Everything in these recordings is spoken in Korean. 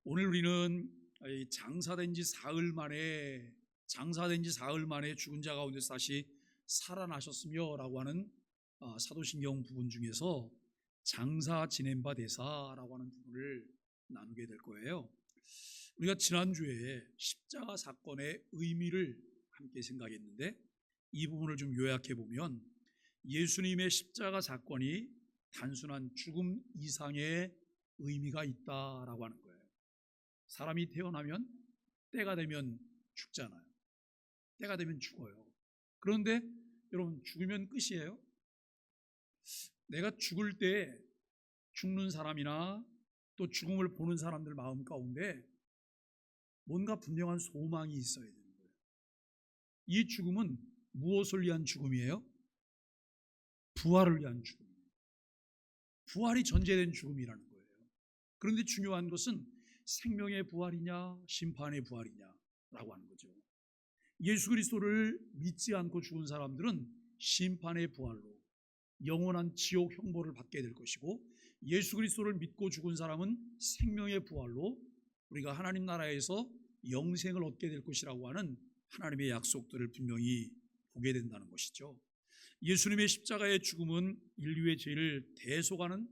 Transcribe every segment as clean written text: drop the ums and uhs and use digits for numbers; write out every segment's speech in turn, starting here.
오늘 우리는 장사된 지 사흘 만에 죽은 자 가운데서 다시 살아나셨으며라고 하는 사도신경 부분 중에서 장사 지낸 바 되사라고 하는 부분을 나누게 될 거예요. 우리가 지난주에 십자가 사건의 의미를 함께 생각했는데 이 부분을 좀 요약해 보면 예수님의 십자가 사건이 단순한 죽음 이상의 의미가 있다라고 하는 거예요. 사람이 태어나면 때가 되면 죽잖아요. 때가 되면 죽어요. 그런데 여러분, 죽으면 끝이에요? 내가 죽을 때 죽는 사람이나 또 죽음을 보는 사람들 마음 가운데 뭔가 분명한 소망이 있어야 되는 거예요. 이 죽음은 무엇을 위한 죽음이에요? 부활을 위한 죽음이에요. 부활이 전제된 죽음이라는 거예요. 그런데 중요한 것은 생명의 부활이냐 심판의 부활이냐라고 하는 거죠. 예수 그리스도를 믿지 않고 죽은 사람들은 심판의 부활로 영원한 지옥 형벌을 받게 될 것이고, 예수 그리스도를 믿고 죽은 사람은 생명의 부활로 우리가 하나님 나라에서 영생을 얻게 될 것이라고 하는 하나님의 약속들을 분명히 보게 된다는 것이죠. 예수님의 십자가의 죽음은 인류의 죄를 대속하는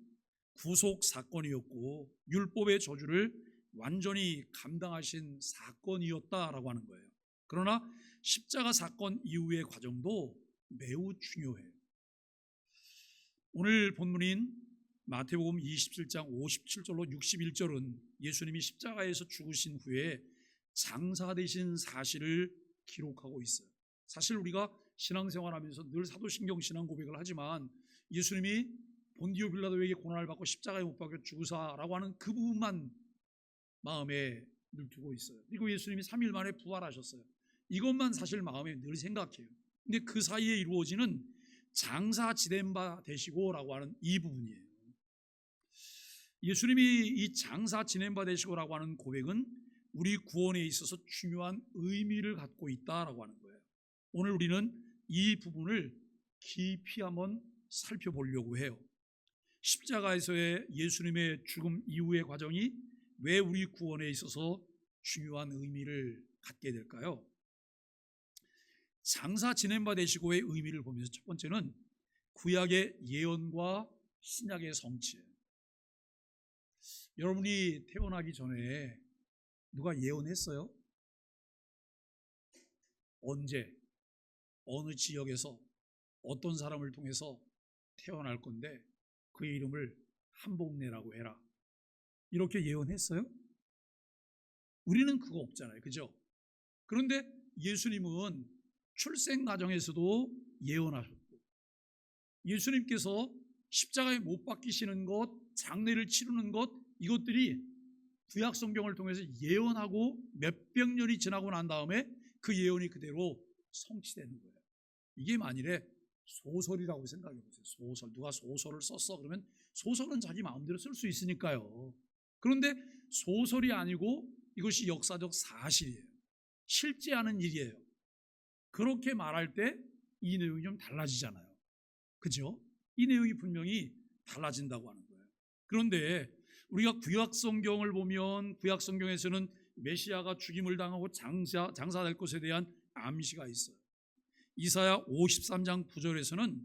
구속 사건이었고 율법의 저주를 완전히 감당하신 사건이었다라고 하는 거예요. 그러나 십자가 사건 이후의 과정도 매우 중요해요. 오늘 본문인 마태복음 27장 57절로 61절은 예수님이 십자가에서 죽으신 후에 장사되신 사실을 기록하고 있어요. 사실 우리가 신앙생활하면서 늘 사도신경 신앙 고백을 하지만 예수님이 본디오 빌라도에게 고난을 받고 십자가에 못 박혀 죽으사라고 하는 그 부분만 마음에 늘 두고 있어요. 그리고 예수님이 3일 만에 부활하셨어요. 이것만 사실 마음에 늘 생각해요. 근데 그 사이에 이루어지는 장사 지낸 바 되시고라고 하는 이 부분이에요. 예수님이 이 장사 지낸 바 되시고라고 하는 고백은 우리 구원에 있어서 중요한 의미를 갖고 있다라고 하는 거예요. 오늘 우리는 이 부분을 깊이 한번 살펴보려고 해요. 십자가에서의 예수님의 죽음 이후의 과정이 왜 우리 구원에 있어서 중요한 의미를 갖게 될까요? 장사 지낸 바 되시고의 의미를 보면서 첫 번째는 구약의 예언과 신약의 성취예요. 여러분이 태어나기 전에 누가 예언했어요? 언제, 어느 지역에서 어떤 사람을 통해서 태어날 건데 그의 이름을 한복내라고 해라, 이렇게 예언했어요? 우리는 그거 없잖아요, 그죠? 그런데 예수님은 출생 과정에서도 예언하셨고, 예수님께서 십자가에 못 박히시는 것, 장례를 치르는 것, 이것들이 구약 성경을 통해서 예언하고 몇백 년이 지나고 난 다음에 그 예언이 그대로 성취되는 거예요. 이게 만일에 소설이라고 생각해 보세요. 소설, 누가 소설을 썼어 그러면 소설은 자기 마음대로 쓸 수 있으니까요. 그런데 소설이 아니고 이것이 역사적 사실이에요. 실제하는 일이에요. 그렇게 말할 때 이 내용이 좀 달라지잖아요, 그죠? 이 내용이 분명히 달라진다고 하는 거예요. 그런데 우리가 구약 성경을 보면 구약 성경에서는 메시아가 죽임을 당하고 장사될 것에 대한 암시가 있어요. 이사야 53장 9절에서는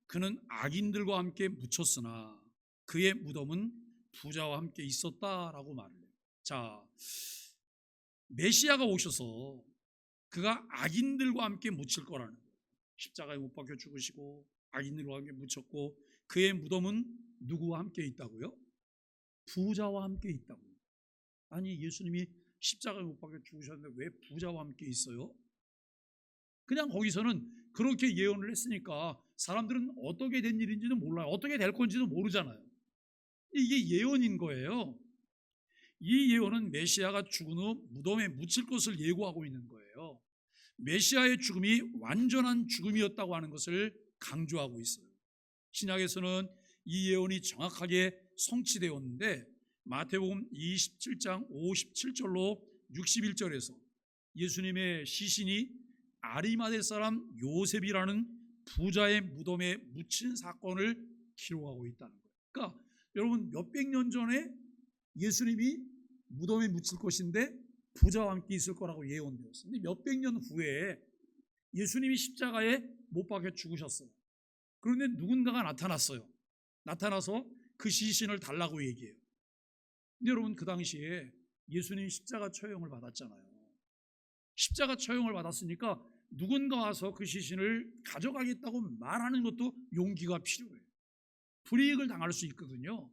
그는 악인들과 함께 묻혔으나 그의 무덤은 부자와 함께 있었다라고 말을 해요. 자, 메시아가 오셔서 그가 악인들과 함께 묻힐 거라는 거예요. 십자가에 못 박혀 죽으시고 악인들과 함께 묻혔고 그의 무덤은 누구와 함께 있다고요? 부자와 함께 있다고요. 아니, 예수님이 십자가에 못 박혀 죽으셨는데 왜 부자와 함께 있어요? 그냥 거기서는 그렇게 예언을 했으니까 사람들은 어떻게 된 일인지도 몰라요. 어떻게 될 건지도 모르잖아요. 이게 예언인 거예요. 이 예언은 메시아가 죽은 후 무덤에 묻힐 것을 예고하고 있는 거예요. 메시아의 죽음이 완전한 죽음이었다고 하는 것을 강조하고 있어요. 신약에서는 이 예언이 정확하게 성취되었는데 마태복음 27장 57절로 61절에서 예수님의 시신이 아리마대 사람 요셉이라는 부자의 무덤에 묻힌 사건을 기록하고 있다는 거예요. 그러니까 여러분, 몇백 년 전에 예수님이 무덤에 묻힐 것인데 부자와 함께 있을 거라고 예언되었어요. 근데 몇백 년 후에 예수님이 십자가에 못 박혀 죽으셨어요. 그런데 누군가가 나타났어요. 나타나서 그 시신을 달라고 얘기해요. 근데 여러분, 그 당시에 예수님이 십자가 처형을 받았잖아요. 십자가 처형을 받았으니까 누군가 와서 그 시신을 가져가겠다고 말하는 것도 용기가 필요해요. 불이익을 당할 수 있거든요.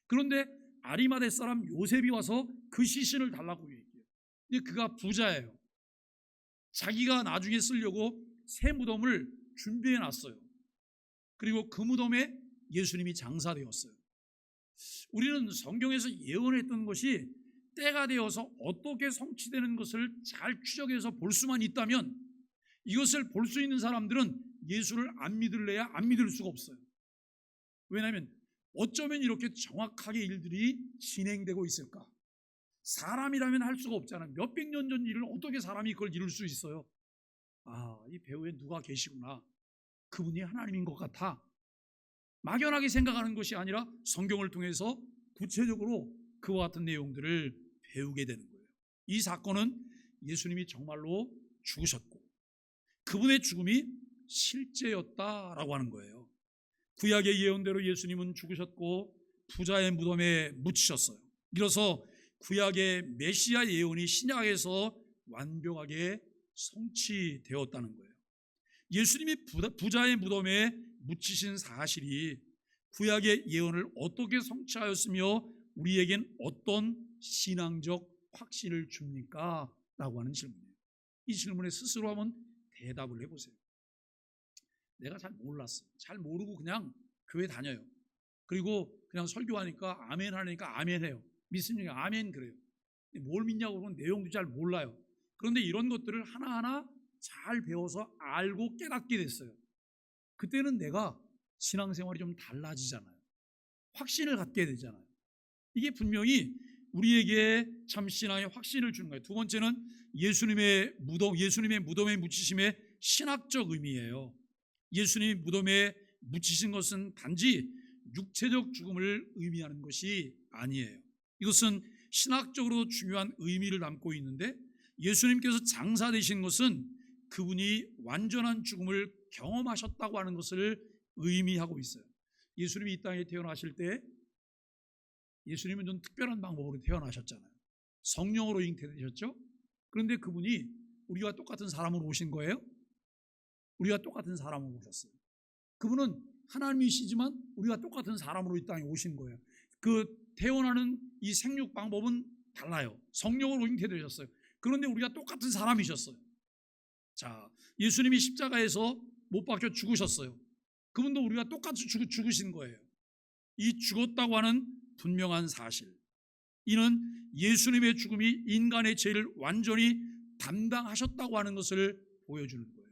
그런데 아리마대 사람 요셉이 와서 그 시신을 달라고 얘기해요. 근데 그가 부자예요. 자기가 나중에 쓰려고 새 무덤을 준비해 놨어요. 그리고 그 무덤에 예수님이 장사되었어요. 우리는 성경에서 예언했던 것이 때가 되어서 어떻게 성취되는 것을 잘 추적해서 볼 수만 있다면, 이것을 볼 수 있는 사람들은 예수를 안 믿을래야 안 믿을 수가 없어요. 왜냐하면 어쩌면 이렇게 정확하게 일들이 진행되고 있을까? 사람이라면 할 수가 없잖아요. 몇백 년 전 일을 어떻게 사람이 그걸 이룰 수 있어요? 아, 이 배후에 누가 계시구나. 그분이 하나님인 것 같아. 막연하게 생각하는 것이 아니라 성경을 통해서 구체적으로 그와 같은 내용들을 배우게 되는 거예요. 이 사건은 예수님이 정말로 죽으셨고 그분의 죽음이 실제였다라고 하는 거예요. 구약의 예언대로 예수님은 죽으셨고 부자의 무덤에 묻히셨어요. 이로써 구약의 메시아 예언이 신약에서 완벽하게 성취되었다는 거예요. 예수님이 부자의 무덤에 묻히신 사실이 구약의 예언을 어떻게 성취하였으며 우리에겐 어떤 신앙적 확신을 줍니까? 라고 하는 질문이에요. 이 질문에 스스로 한번 대답을 해보세요. 내가 잘 몰랐어요. 잘 모르고 그냥 교회 다녀요. 그리고 그냥 설교하니까 아멘 하니까 아멘 해요. 믿습니까? 아멘 그래요. 뭘 믿냐고 그러면 내용도 잘 몰라요. 그런데 이런 것들을 하나하나 잘 배워서 알고 깨닫게 됐어요. 그때는 내가 신앙생활이 좀 달라지잖아요. 확신을 갖게 되잖아요. 이게 분명히 우리에게 참 신앙의 확신을 주는 거예요. 두 번째는 예수님의 무덤에 묻히심의 신학적 의미예요. 예수님이 무덤에 묻히신 것은 단지 육체적 죽음을 의미하는 것이 아니에요. 이것은 신학적으로 중요한 의미를 담고 있는데, 예수님께서 장사되신 것은 그분이 완전한 죽음을 경험하셨다고 하는 것을 의미하고 있어요. 예수님이 이 땅에 태어나실 때 예수님은 좀 특별한 방법으로 태어나셨잖아요. 성령으로 잉태되셨죠. 그런데 그분이 우리와 똑같은 사람으로 오신 거예요. 우리가 똑같은 사람으로 오셨어요. 그분은 하나님이시지만 우리가 똑같은 사람으로 이 땅에 오신 거예요. 그 태어나는 이 생육 방법은 달라요. 성령으로 잉태되셨어요. 그런데 우리가 똑같은 사람이셨어요. 자, 예수님이 십자가에서 못 박혀 죽으셨어요. 그분도 우리가 똑같이 죽으신 거예요. 이 죽었다고 하는 분명한 사실, 이는 예수님의 죽음이 인간의 죄를 완전히 담당하셨다고 하는 것을 보여주는 거예요.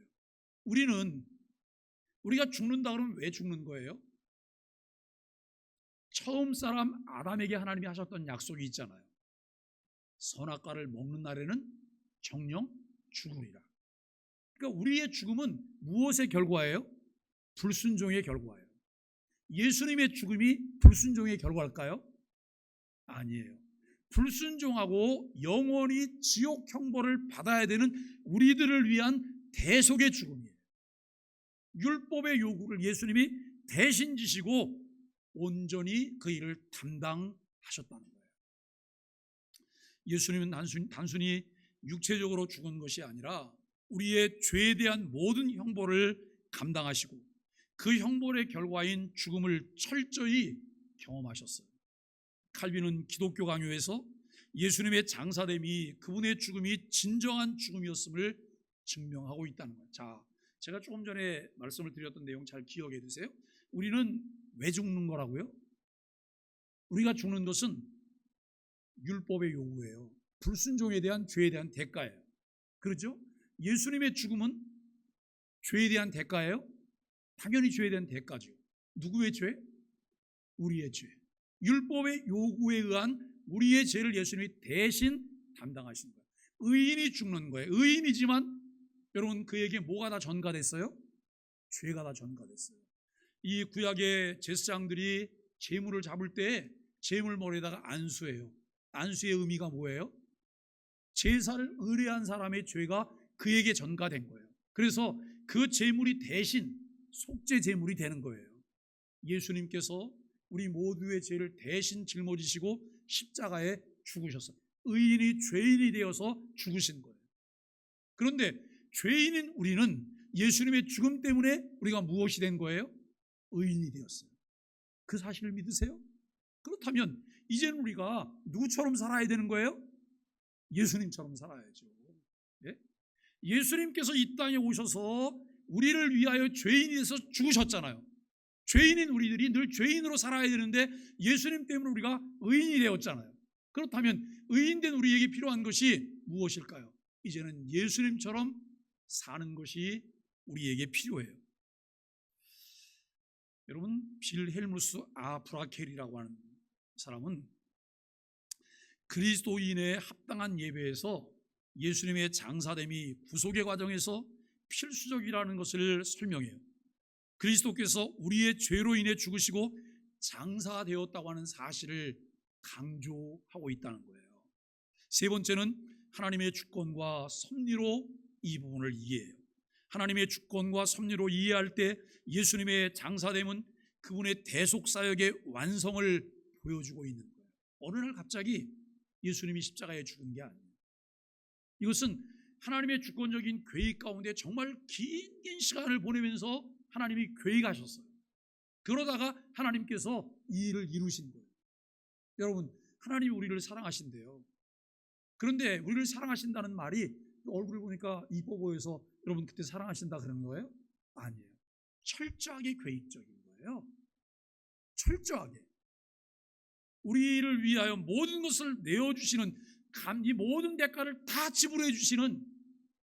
우리가 죽는다 그러면 왜 죽는 거예요? 처음 사람 아담에게 하나님이 하셨던 약속이 있잖아요. 선악과를 먹는 날에는 정령 죽으리라. 그러니까 우리의 죽음은 무엇의 결과예요? 불순종의 결과예요. 예수님의 죽음이 불순종의 결과일까요? 아니에요. 불순종하고 영원히 지옥 형벌을 받아야 되는 우리들을 위한 대속의 죽음이에요. 율법의 요구를 예수님이 대신 지시고 온전히 그 일을 담당하셨다는 거예요. 예수님은 단순히 육체적으로 죽은 것이 아니라 우리의 죄에 대한 모든 형벌을 감당하시고 그 형벌의 결과인 죽음을 철저히 경험하셨어요. 칼빈은 기독교 강요에서 예수님의 장사됨이 그분의 죽음이 진정한 죽음이었음을 증명하고 있다는 거예요. 자, 제가 조금 전에 말씀을 드렸던 내용 잘 기억해 두세요. 우리는 왜 죽는 거라고요? 우리가 죽는 것은 율법의 요구예요. 불순종에 대한 죄에 대한 대가예요. 그렇죠? 예수님의 죽음은 죄에 대한 대가예요? 당연히 죄에 대한 대가죠. 누구의 죄? 우리의 죄. 율법의 요구에 의한 우리의 죄를 예수님이 대신 담당하신 거예요. 의인이 죽는 거예요. 의인이지만 여러분, 그에게 뭐가 다 전가됐어요? 죄가 다 전가됐어요. 이 구약의 제사장들이 제물을 잡을 때 제물머리에다가 안수해요. 안수의 의미가 뭐예요? 제사를 의뢰한 사람의 죄가 그에게 전가된 거예요. 그래서 그 제물이 대신 속죄 제물이 되는 거예요. 예수님께서 우리 모두의 죄를 대신 짊어지시고 십자가에 죽으셨어요. 의인이 죄인이 되어서 죽으신 거예요. 그런데 죄인인 우리는 예수님의 죽음 때문에 우리가 무엇이 된 거예요? 의인이 되었어요. 그 사실을 믿으세요? 그렇다면 이제는 우리가 누구처럼 살아야 되는 거예요? 예수님처럼 살아야죠. 예? 예수님께서 이 땅에 오셔서 우리를 위하여 죄인이 돼서 죽으셨잖아요. 죄인인 우리들이 늘 죄인으로 살아야 되는데 예수님 때문에 우리가 의인이 되었잖아요. 그렇다면 의인된 우리에게 필요한 것이 무엇일까요? 이제는 예수님처럼 사는 것이 우리에게 필요해요. 여러분, 빌 헬무스 아브라켈이라고 하는 사람은 그리스도인의 합당한 예배에서 예수님의 장사됨이 구속의 과정에서 필수적이라는 것을 설명해요. 그리스도께서 우리의 죄로 인해 죽으시고 장사되었다고 하는 사실을 강조하고 있다는 거예요. 세 번째는 하나님의 주권과 섭리로 이 부분을 이해해요. 하나님의 주권과 섭리로 이해할 때 예수님의 장사됨은 그분의 대속사역의 완성을 보여주고 있는 거예요. 어느 날 갑자기 예수님이 십자가에 죽은 게 아니에요. 이것은 하나님의 주권적인 계획 가운데 정말 긴 시간을 보내면서 하나님이 계획하셨어요. 그러다가 하나님께서 이 일을 이루신 거예요. 여러분, 하나님이 우리를 사랑하신대요. 그런데 우리를 사랑하신다는 말이 얼굴을 보니까 이뻐 보여서 여러분 그때 사랑하신다 그런 거예요? 아니에요. 철저하게 계획적인 거예요. 철저하게 우리를 위하여 모든 것을 내어주시는, 이 모든 대가를 다 지불해 주시는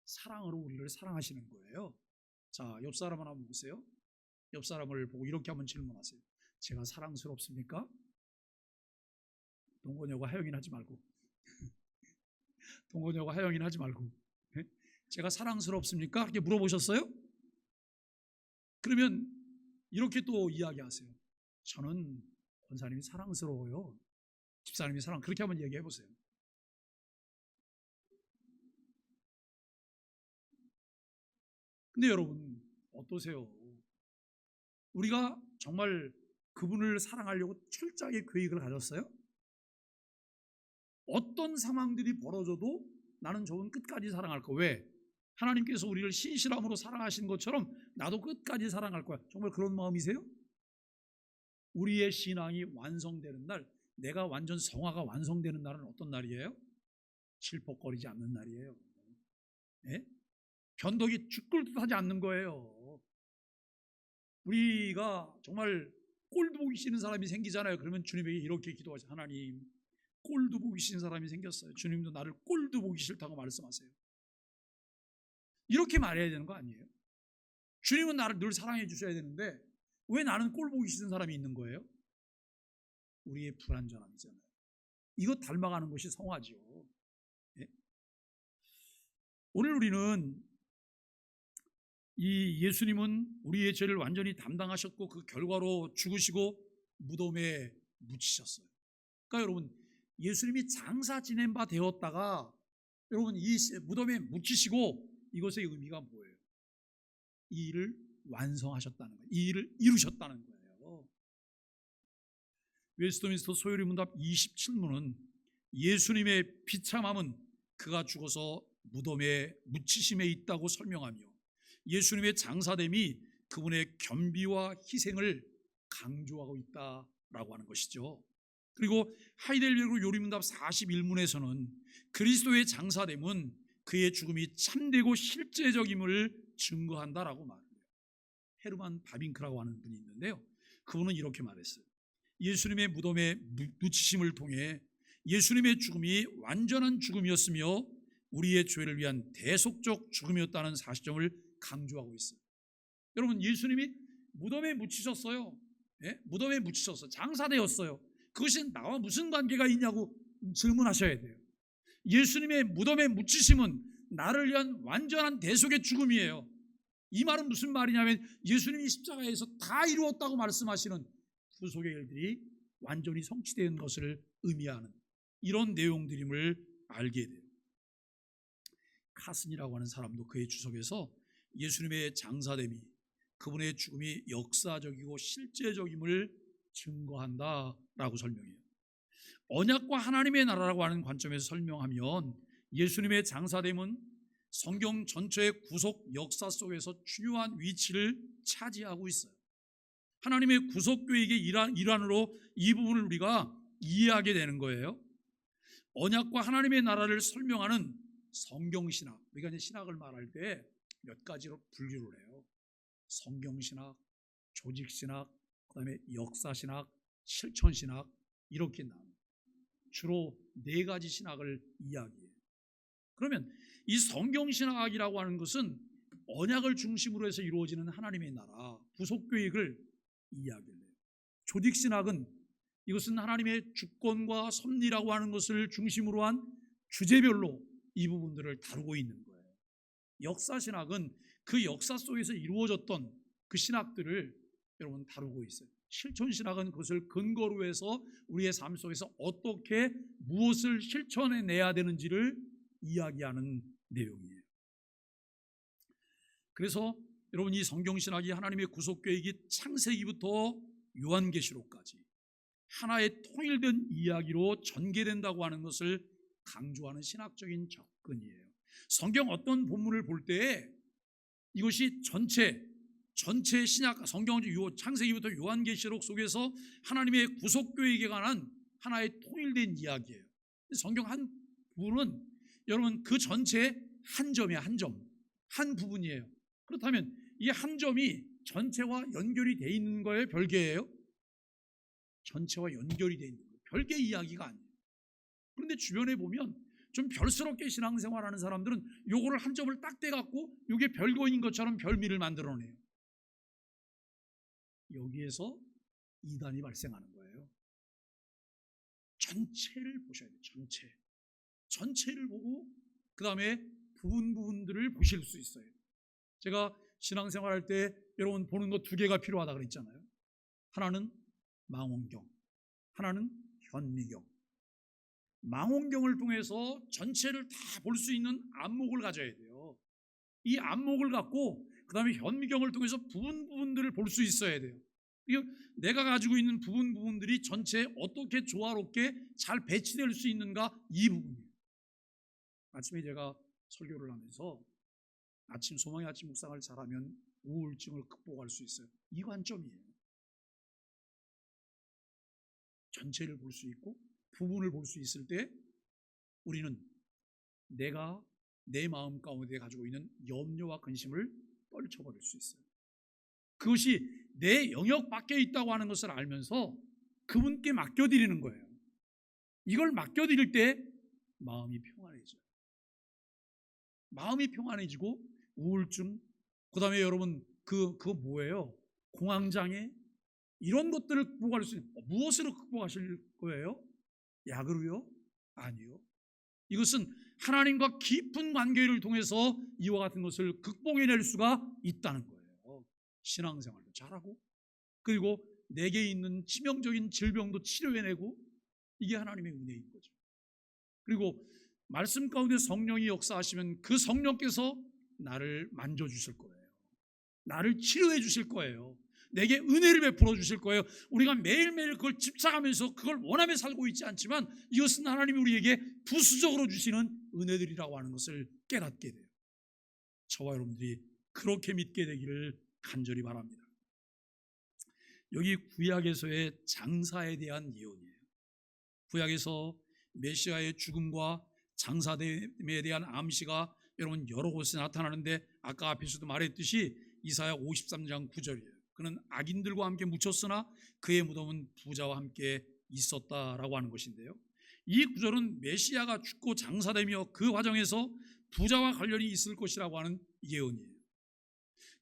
사랑으로 우리를 사랑하시는 거예요. 자, 옆 사람을 한번 보세요. 옆 사람을 보고 이렇게 한번 질문하세요. 제가 사랑스럽습니까? 동건여고 하영인 하지 말고 동건여고 하영인 하지 말고 제가 사랑스럽습니까? 이렇게 물어보셨어요? 그러면 이렇게 또 이야기하세요. 저는 권사님이 사랑스러워요. 집사님이 그렇게 한번 얘기해 보세요. 근데 여러분 어떠세요? 우리가 정말 그분을 사랑하려고 철저하게 계획을 가졌어요? 어떤 상황들이 벌어져도 나는 저분 끝까지 사랑할 거야. 왜? 하나님께서 우리를 신실함으로 사랑하신 것처럼 나도 끝까지 사랑할 거야. 정말 그런 마음이세요? 우리의 신앙이 완성되는 날, 내가 완전 성화가 완성되는 날은 어떤 날이에요? 실퍽거리지 않는 날이에요. 예? 변덕이 죽을 듯 하지 않는 거예요. 우리가 정말 꼴도 보기 싫은 사람이 생기잖아요. 그러면 주님에게 이렇게 기도하죠. 하나님, 꼴도 보기 싫은 사람이 생겼어요. 주님도 나를 꼴도 보기 싫다고 말씀하세요. 이렇게 말해야 되는 거 아니에요? 주님은 나를 늘 사랑해 주셔야 되는데 왜 나는 꼴 보기 싫은 사람이 있는 거예요? 우리의 불완전함이잖아요. 이거 닮아가는 것이 성화죠. 예? 오늘 우리는 이 예수님은 우리의 죄를 완전히 담당하셨고 그 결과로 죽으시고 무덤에 묻히셨어요. 그러니까 여러분, 예수님이 장사 지낸 바 되었다가 여러분 이 무덤에 묻히시고 이것의 의미가 뭐예요? 이 일을 완성하셨다는 거예요. 이 일을 이루셨다는 거예요. 웨스트민스터 소요리 문답 27문은 예수님의 비참함은 그가 죽어서 무덤에 묻히심에 있다고 설명하며 예수님의 장사됨이 그분의 겸비와 희생을 강조하고 있다라고 하는 것이죠. 그리고 하이델베르그 요리문답 41문에서는 그리스도의 장사됨은 그의 죽음이 참되고 실제적임을 증거한다라고 말해요. 헤르만 바빙크라고 하는 분이 있는데요. 그분은 이렇게 말했어요. 예수님의 무덤에 묻히심을 통해 예수님의 죽음이 완전한 죽음이었으며 우리의 죄를 위한 대속적 죽음이었다는 사실점을 강조하고 있어요. 여러분, 예수님이 무덤에 묻히셨어요. 예? 무덤에 묻히셨어요. 장사되었어요. 그것이 나와 무슨 관계가 있냐고 질문하셔야 돼요. 예수님의 무덤에 묻히심은 나를 위한 완전한 대속의 죽음이에요. 이 말은 무슨 말이냐면 예수님이 십자가에서 다 이루었다고 말씀하시는 구속의 일들이 완전히 성취된 것을 의미하는 이런 내용들임을 알게 돼요. 카슨이라고 하는 사람도 그의 주석에서 예수님의 장사됨이, 그분의 죽음이 역사적이고 실제적임을 증거한다라고 설명해요. 언약과 하나님의 나라라고 하는 관점에서 설명하면 예수님의 장사됨은 성경 전체의 구속 역사 속에서 중요한 위치를 차지하고 있어요. 하나님의 구속 계획의 일환으로 이 부분을 우리가 이해하게 되는 거예요. 언약과 하나님의 나라를 설명하는 성경신학, 우리가 이제 신학을 말할 때 몇 가지로 분류를 해요. 성경신학, 조직신학, 그다음에 역사신학, 실천신학, 이렇게 나눠요. 주로 4가지 신학을 이야기해요. 그러면 이 성경신학이라고 하는 것은 언약을 중심으로 해서 이루어지는 하나님의 나라, 구속계획을 이야기해요. 조직신학은 이것은 하나님의 주권과 섭리라고 하는 것을 중심으로 한 주제별로 이 부분들을 다루고 있는 거예요. 역사신학은 그 역사 속에서 이루어졌던 그 신학들을 여러분 다루고 있어요. 실천신학은 그것을 근거로 해서 우리의 삶 속에서 어떻게 무엇을 실천해내야 되는지를 이야기하는 내용이에요. 그래서 여러분 이 성경신학이 하나님의 구속계획이 창세기부터 요한계시록까지 하나의 통일된 이야기로 전개된다고 하는 것을 강조하는 신학적인 접근이에요. 성경 어떤 본문을 볼 때 이것이 전체 신약 성경 창세기부터 요한계시록 속에서 하나님의 구속계획에 관한 하나의 통일된 이야기예요. 성경 한 부분은 여러분 그 전체의 한 점이에요. 한 부분이에요. 그렇다면 이 한 점이 전체와 연결이 돼 있는 거예요? 별개예요? 전체와 연결이 돼 있는 거예요. 별개 이야기가 아니에요. 그런데 주변에 보면 좀 별스럽게 신앙생활하는 사람들은 요거를 한 점을 딱 떼갖고 요게 별거인 것처럼 별미를 만들어내요. 여기에서 이단이 발생하는 거예요. 전체를 보셔야 돼요. 전체를 보고 그 다음에 부분들을 보실 수 있어요. 제가 신앙생활할 때 여러분 보는 거 2개가 필요하다 그랬잖아요. 하나는 망원경, 하나는 현미경. 망원경을 통해서 전체를 다 볼 수 있는 안목을 가져야 돼요. 이 안목을 갖고 그 다음에 현미경을 통해서 부분들을 볼 수 있어야 돼요. 내가 가지고 있는 부분들이 전체에 어떻게 조화롭게 잘 배치될 수 있는가, 이 부분이에요. 아침에 제가 설교를 하면서 소망의 아침 묵상을 잘하면 우울증을 극복할 수 있어요. 이 관점이에요. 전체를 볼 수 있고 부분을 볼 수 있을 때 우리는 내가 내 마음 가운데 가지고 있는 염려와 근심을 떨쳐버릴 수 있어요. 그것이 내 영역 밖에 있다고 하는 것을 알면서 그분께 맡겨드리는 거예요. 이걸 맡겨드릴 때 마음이 평안해져요. 마음이 평안해지고 우울증, 그 다음에 여러분 그거 뭐예요? 공황장애, 이런 것들을 극복할 수 있는, 무엇으로 극복하실 거예요? 약으로요? 아니요. 이것은 하나님과 깊은 관계를 통해서 이와 같은 것을 극복해낼 수가 있다는 거예요. 신앙생활도 잘하고, 그리고 내게 있는 치명적인 질병도 치료해내고, 이게 하나님의 은혜인 거죠. 그리고 말씀 가운데 성령이 역사하시면 그 성령께서 나를 만져주실 거예요. 나를 치료해 주실 거예요. 내게 은혜를 베풀어 주실 거예요. 우리가 매일매일 그걸 집착하면서 그걸 원하며 살고 있지 않지만 이것은 하나님이 우리에게 부수적으로 주시는 은혜들이라고 하는 것을 깨닫게 돼요. 저와 여러분들이 그렇게 믿게 되기를 간절히 바랍니다. 여기 구약에서의 장사에 대한 예언이에요. 구약에서 메시아의 죽음과 장사됨에 대한 암시가 여러분 여러 곳에 나타나는데, 아까 앞에서도 말했듯이 이사야 53장 9절이에요. 그는 악인들과 함께 묻혔으나 그의 무덤은 부자와 함께 있었다라고 하는 것인데요, 이 구절은 메시아가 죽고 장사되며 그 과정에서 부자와 관련이 있을 것이라고 하는 예언이에요.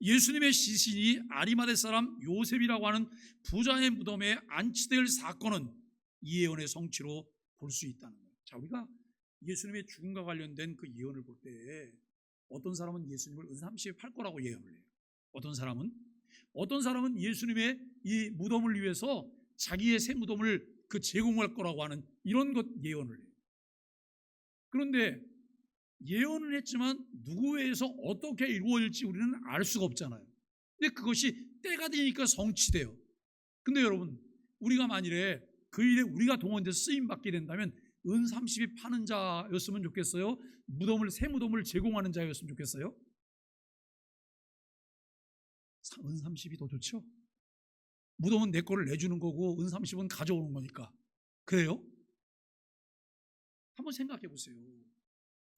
예수님의 시신이 아리마대 사람 요셉이라고 하는 부자의 무덤에 안치될 사건은 이 예언의 성취로 볼 수 있다는 거예요. 자, 우리가 예수님의 죽음과 관련된 그 예언을 볼 때 어떤 사람은 예수님을 은삼시에 팔 거라고 예언을 해요. 어떤 사람은 예수님의 이 무덤을 위해서 자기의 새 무덤을 제공할 거라고 하는 이런 것 예언을 해요. 그런데 예언은 했지만 누구에서 어떻게 이루어질지 우리는 알 수가 없잖아요. 근데 그것이 때가 되니까 성취돼요. 근데 여러분, 우리가 만일에 그 일에 우리가 동원돼서 쓰임받게 된다면 은 30이 파는 자였으면 좋겠어요? 새 무덤을 제공하는 자였으면 좋겠어요? 은 30이 더 좋죠? 무덤은 내 거를 내주는 거고 은 30은 가져오는 거니까. 그래요? 한번 생각해 보세요.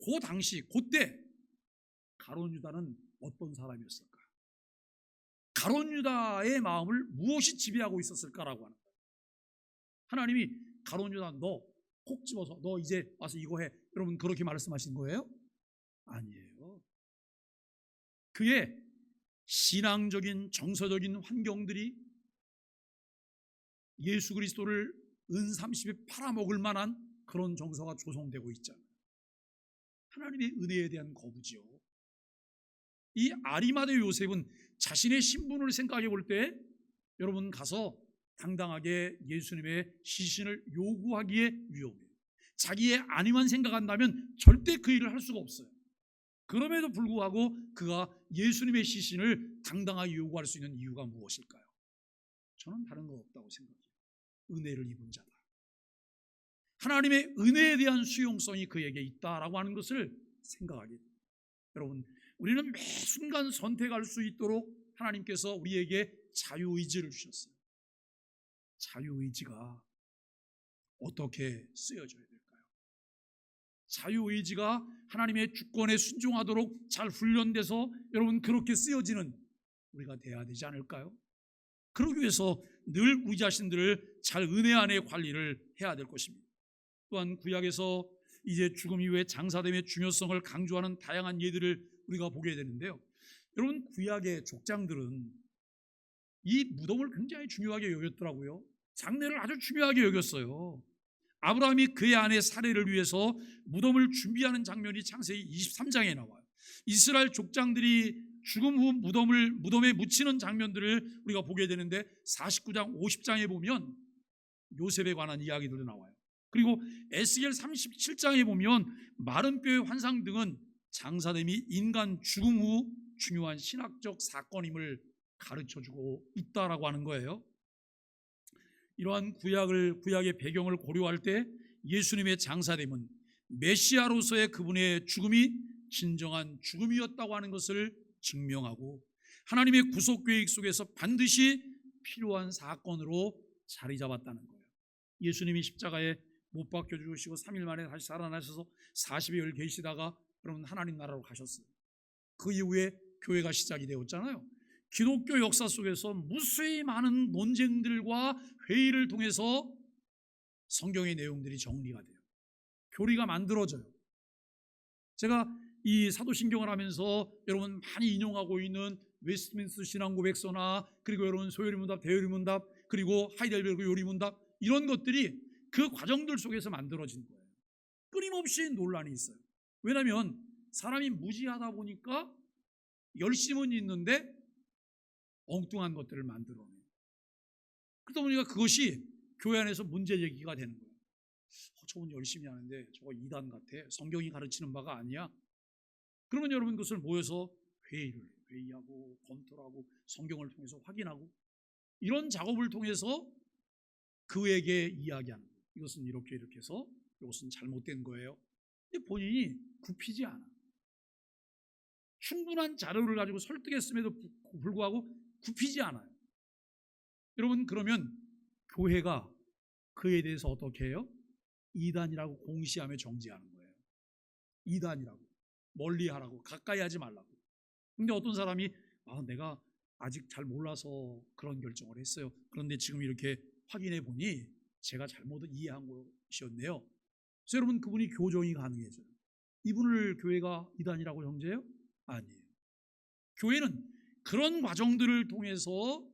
그 당시, 그때 가룟 유다는 어떤 사람이었을까? 가룟 유다의 마음을 무엇이 지배하고 있었을까라고 하는 거예요. 하나님이 가룟 유다 너 콕 집어서 너 이제 와서 이거 해. 여러분 그렇게 말씀하신 거예요? 아니에요. 그의 신앙적인 정서적인 환경들이 예수 그리스도를 은 30에 팔아먹을 만한 그런 정서가 조성되고 있잖아요. 하나님의 은혜에 대한 거부지요. 이 아리마대 요셉은 자신의 신분을 생각해 볼 때 여러분 가서 당당하게 예수님의 시신을 요구하기에 위험해요. 자기의 아니만 생각한다면 절대 그 일을 할 수가 없어요. 그럼에도 불구하고 그가 예수님의 시신을 당당하게 요구할 수 있는 이유가 무엇일까요? 저는 다른 거 없다고 생각해요. 은혜를 입은 자다. 하나님의 은혜에 대한 수용성이 그에게 있다라고 하는 것을 생각하게 됩니다. 여러분, 우리는 매 순간 선택할 수 있도록 하나님께서 우리에게 자유의지를 주셨어요. 자유의지가 어떻게 쓰여져야 될까요? 자유의지가 하나님의 주권에 순종하도록 잘 훈련돼서 여러분 그렇게 쓰여지는 우리가 돼야 되지 않을까요? 그러기 위해서 늘 우리 자신들을 잘 은혜 안에 관리를 해야 될 것입니다. 또한 구약에서 이제 죽음 이후에 장사됨의 중요성을 강조하는 다양한 예들을 우리가 보게 되는데요. 여러분 구약의 족장들은 이 무덤을 굉장히 중요하게 여겼더라고요. 장례를 아주 중요하게 여겼어요. 아브라함이 그의 아내 사레를 위해서 무덤을 준비하는 장면이 창세기 23장에 나와요. 이스라엘 족장들이 죽음 후 무덤에 묻히는 장면들을 우리가 보게 되는데 49장 50장에 보면 요셉에 관한 이야기들도 나와요. 그리고 에스겔 37장에 보면 마른 뼈의 환상 등은 장사됨이 인간 죽음 후 중요한 신학적 사건임을 가르쳐주고 있다라고 하는 거예요. 이러한 구약의 배경을 고려할 때 예수님의 장사됨은 메시아로서의 그분의 죽음이 진정한 죽음이었다고 하는 것을 증명하고 하나님의 구속 계획 속에서 반드시 필요한 사건으로 자리 잡았다는 거예요. 예수님이 십자가에 못 박혀 죽으시고 3일 만에 다시 살아나셔서 40여일 계시다가 여러분 하나님 나라로 가셨어요. 그 이후에 교회가 시작이 되었잖아요. 기독교 역사 속에서 무수히 많은 논쟁들과 회의를 통해서 성경의 내용들이 정리가 돼요. 교리가 만들어져요. 제가 이 사도신경을 하면서 여러분 많이 인용하고 있는 웨스트민스터 신앙고백서나 그리고 여러분 소요리문답, 대요리문답, 그리고 하이델베르그 요리문답 이런 것들이 그 과정들 속에서 만들어진 거예요. 끊임없이 논란이 있어요. 왜냐하면 사람이 무지하다 보니까 열심은 있는데 엉뚱한 것들을 만들어내요. 그러다 보니까 그것이 교회 안에서 문제 제기가 되는 거예요. 저분 열심히 하는데 저거 이단 같아. 성경이 가르치는 바가 아니야. 그러면 여러분 그것을 모여서 회의하고 검토를 하고 성경을 통해서 확인하고 이런 작업을 통해서 그에게 이야기하는 거예요. 이것은 이렇게 해서 이것은 잘못된 거예요. 근데 본인이 굽히지 않아. 충분한 자료를 가지고 설득했음에도 불구하고 굽히지 않아요. 여러분 그러면 교회가 그에 대해서 어떻게 해요? 이단이라고 공시하며 정지하는 거예요. 이단이라고 멀리하라고 가까이 하지 말라고. 근데 어떤 사람이 내가 아직 잘 몰라서 그런 결정을 했어요. 그런데 지금 이렇게 확인해 보니 제가 잘못 이해한 것이었네요. 그래서 여러분 그분이 교정이 가능해져요. 이분을 교회가 이단이라고 정죄해요? 아니에요. 교회는 그런 과정들을 통해서